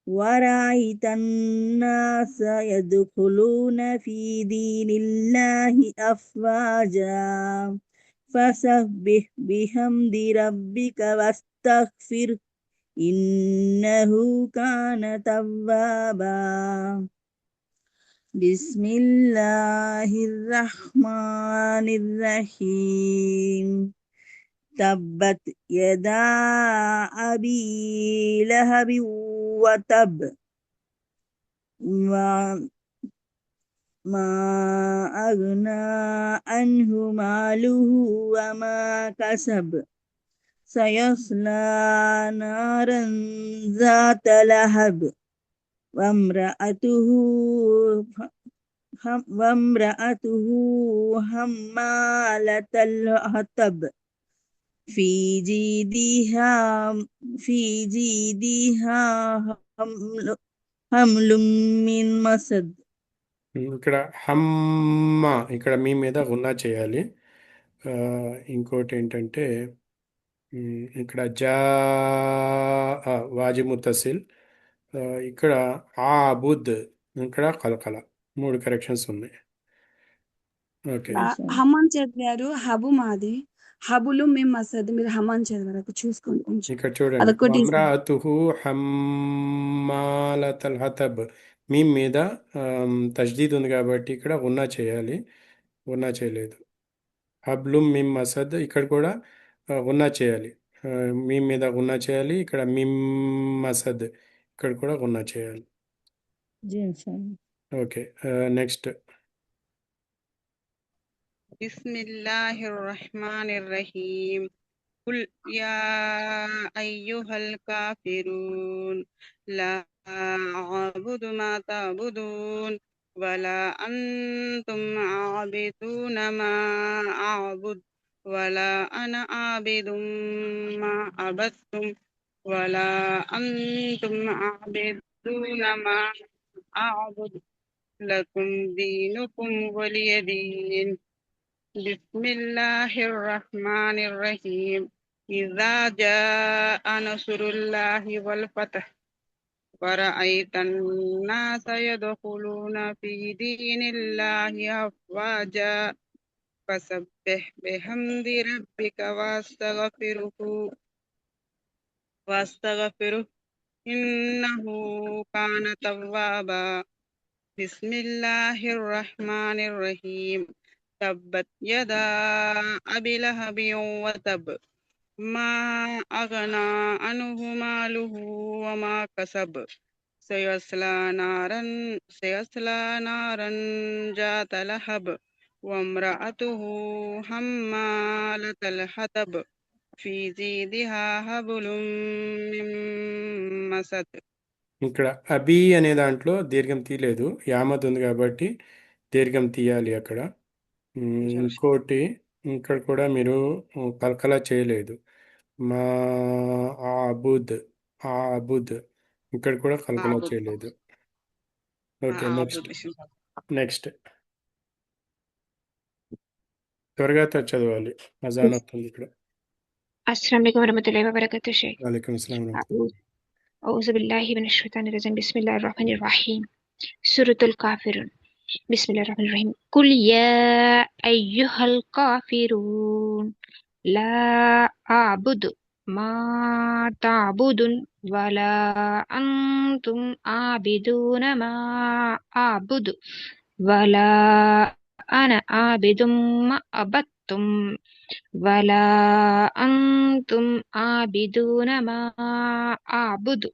[SPEAKER 3] ورأيت الناس يدخلون في دين الله أفواجا فسبح بحمد ربك واستغفر إنه كان توابا. بسم الله الرحمن الرحيم. تبت يدا أبي لهب وتب ما أغنى عنه ماله وما كسب سيصلى نارا ذات لهب وامرأته حمالة الحطب في جيدها حمل من مسد.
[SPEAKER 1] ఇక్కడ హమ్మ, ఇక్కడ మీ మీద గున్నా చేయాలి. ఇంకోటి ఏంటంటే ఇక్కడ జా వాజి ముత్తసిల్. ఇక్కడ ఆ బుద్, ఇక్కడ కలకల. 3 కరెక్షన్స్ ఉన్నాయి. ఓకే.
[SPEAKER 2] హమాన్ చదివారు, హబు మాది, హబులు మేము మసద్. మీరు హమాన్ చదివారు, చూసుకోండి కొంచెం.
[SPEAKER 1] ఇక్కడ చూడండి,
[SPEAKER 2] అదొకటి
[SPEAKER 1] వమ్రాతుహు హమ్మాలతల్ హతబ్. మీ మీద తజ్దీద్ ఉంది కాబట్టి ఇక్కడ ఉన్నా చేయాలి, ఉన్నా చేయలేదు. హబ్లుమ్ మిమ్ మసద్, ఇక్కడ కూడా ఉన్నా చేయాలి. మీ మీద ఉన్నా చేయాలి, ఇక్కడ మిమ్ మసద్, ఇక్కడ కూడా ఉన్నా చేయాలి.
[SPEAKER 3] జీ ఇన్షాల్లా.
[SPEAKER 1] ఓకే. నెక్స్ట్.
[SPEAKER 4] బిస్మిల్లాహిర్ రహ్మానిర్ రహీం. కుల్ యా అయ్యుహల్ కాఫిరూన్ లా అఅబుదు మా తఅబుదూన్ వలా అంతుమ్ ఆబిదూన మా అఅబుద్ వలా అనా ఆబిదుం మా అబద్తుం వలా అంతుం ఆబిదూన మా అఅబుద్ లకుం దీనుకుం వలియ దీన్. بسم الله الرحمن الرحيم. إذا جاء نصر الله والفتح ورأيت الناس يدخلون في دين الله أفواجا فسبح بحمد ربك واستغفره إنه كان توابا. بسم الله الرحمن الرحيم. تبت يدا أبي لهب وتب ما أغنى عنه ماله وما كسب سيصلى نارا ذات لهب وامرأته حمالة الحطب في جيدها حبل من مسد.
[SPEAKER 1] ఇక్కడ అబీ అనే దాంట్లో దీర్ఘం తీయలేదు, యామత్ ఉంది కాబట్టి దీర్ఘం తీయాలి అక్కడ. ఇంకోటి, ఇక్కడ కూడా మీరు కలకల చేయలేదు. మా ఆబుద్, ఆబుద్, ఇక్కడ కూడా కలకల చేయలేదు. ఓకే. నెక్స్ట్ త్వరగా చదవాలి, అజాన్ వస్తుంది ఇక్కడ.
[SPEAKER 6] अस्सलाम वालेकुम वरहमतुल्लाहि वबरकातुहू शेख।
[SPEAKER 1] वालेकुम अस्सलाम वरहमतुल्लाह।
[SPEAKER 6] औज़ु बिल्लाहि मिनश शैतानिर रजीम। बिस्मिल्लाहिर रहमानिर रहीम। सूरतुल काफिरून। बिस्मिल्लाहिर रहमानिर रहीम। कुल या अय्युहल काफिरून ला अअबुदु मा तअबुदुन वला अंतुम आबिदून मा अअबुदु वला अना आबिदुम मा अबद्तुम वला अंतुम आबिदून मा आबुदु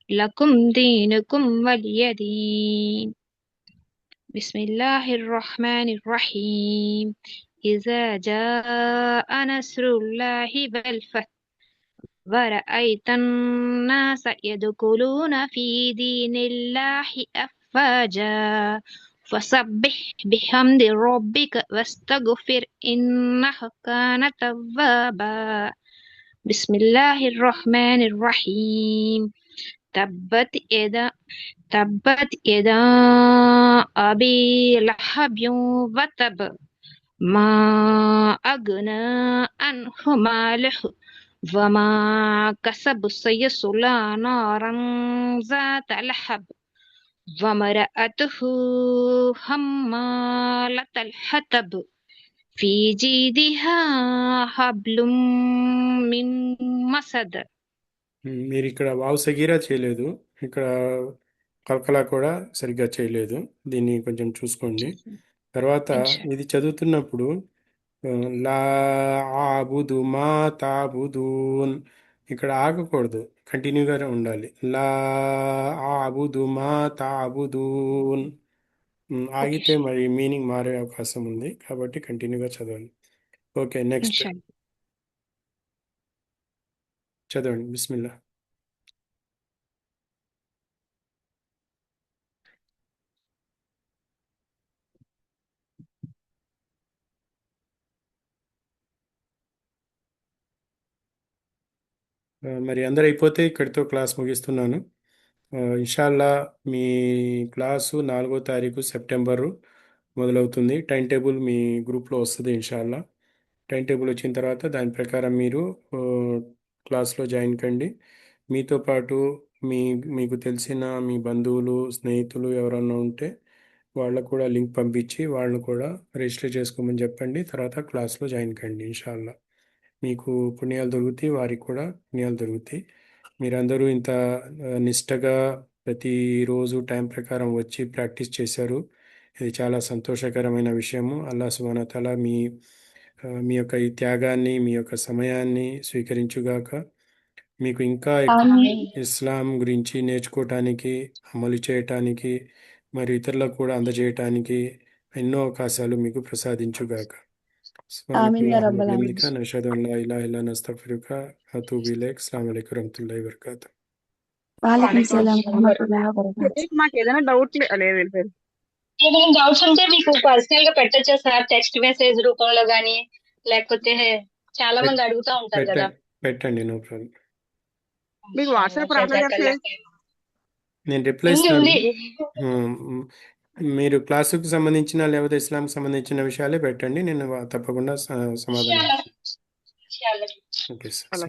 [SPEAKER 6] लकुम दीनुकुम वलिय दीन। बिस्मिल्लाहिर रहमानिर रहीम। इज़ा जाअ नस्रुल्लाहि वल फतह ورأيت الناس يدخلون في دين الله أفواجا فسبح بحمد ربك واستغفر إنه كان توابا. بسم الله الرحمن الرحيم. تبت يدا أبي لهب وتب ما أغنى عنه ماله وما كسب سيصلى نارا ذات لهب وامرأته حمالة الحطب في جيدها حبل من مسد.
[SPEAKER 1] మీరు ఇక్కడ వావ్ సగీరా చేయలేదు, ఇక్కడ కల్కలా కూడా సరిగ్గా చేయలేదు. దీన్ని కొంచెం చూసుకోండి. తర్వాత ఇది చదువుతున్నప్పుడు లా ఆబుదు మా తాబుదూన్, ఇక్కడ ఆగకూడదు, కంటిన్యూగా ఉండాలి. లా ఆబుదు మా తాబుదూన్. ఆగితే మరి మీనింగ్ మారే అవకాశం ఉంది, కాబట్టి కంటిన్యూగా చదవండి. ఓకే. నెక్స్ట్ చదవండి. బిస్మిల్లా. మరి అందరు అయిపోతే ఇక్కడితో క్లాస్ ముగిస్తున్నాను. ఇన్షాల్లా మీ క్లాసు 4వ తారీఖు సెప్టెంబరు మొదలవుతుంది. టైం టేబుల్ మీ గ్రూప్లో వస్తుంది ఇన్షాల్లా. టైం టేబుల్ వచ్చిన తర్వాత దాని ప్రకారం మీరు క్లాస్లో జాయిన్ కండి. మీతో పాటు మీకు తెలిసిన మీ బంధువులు స్నేహితులు ఎవరన్నా ఉంటే వాళ్ళకు కూడా లింక్ పంపించి వాళ్ళను కూడా రిజిస్టర్ చేసుకోమని చెప్పండి. తర్వాత క్లాస్లో జాయిన్ కండి ఇన్షాల్లా. మీకు పుణ్యాలు దొరుకుతాయి, వారికి కూడా పుణ్యాలు దొరుకుతాయి. మీరందరూ ఇంత నిష్టగా ప్రతిరోజు టైం ప్రకారం వచ్చి ప్రాక్టీస్ చేశారు. ఇది చాలా సంతోషకరమైన విషయము. అల్లాహ్ సుబ్హానహు వ తఆలా మీ యొక్క ఈ త్యాగాన్ని, మీ యొక్క సమయాన్ని స్వీకరించుగాక. మీకు ఇంకా ఎక్కువ ఇస్లాం గురించి నేర్చుకోవటానికి, అమలు చేయటానికి, మరియు ఇతరులకు కూడా అందజేయటానికి ఎన్నో అవకాశాలు మీకు ప్రసాదించుగాక.
[SPEAKER 2] ఆమీన్ యా రబ్బల్ ఆలమీన్.
[SPEAKER 1] బిహమ్దిక నషహదు అన్ లా ఇలాహ ఇల్లా అంత అస్తగ్ఫిరుక వ అతూబు ఇలైక్. అస్సలాము అలైకుం వరహ్మతుల్లాహి వబరకాతుహు.
[SPEAKER 2] వాలేకుం సలాం వరహ్మతుల్లాహి వబరకాతుహు.
[SPEAKER 4] మాకు ఏదైనా డౌట్ లేదు వెళ్ళిపోయారు.
[SPEAKER 5] ఏదైనా డౌట్స్ ఉంటే మీకు పర్సనల్ గా పెట్టొచ్చా సార్? టెక్స్ట్ మెసేజ్ రూపంలో గానీ, లేకపోతే చాలా మంది అడుగుతా ఉంటారు కదా.
[SPEAKER 1] పెట్టండి, నో ప్రాబ్లం.
[SPEAKER 4] మీకు వాట్సాప్ రాలేదు కదా?
[SPEAKER 1] నేను రిప్లై
[SPEAKER 5] ఉంది
[SPEAKER 1] ఇస్తాను.
[SPEAKER 5] ఉంది.
[SPEAKER 1] మీరు క్లాసుకు సంబంధించిన లేకపోతే ఇస్లాంకి సంబంధించిన విషయాలే పెట్టండి, నేను తప్పకుండా సమాధానం.
[SPEAKER 5] చాలా
[SPEAKER 1] ఓకే సార్.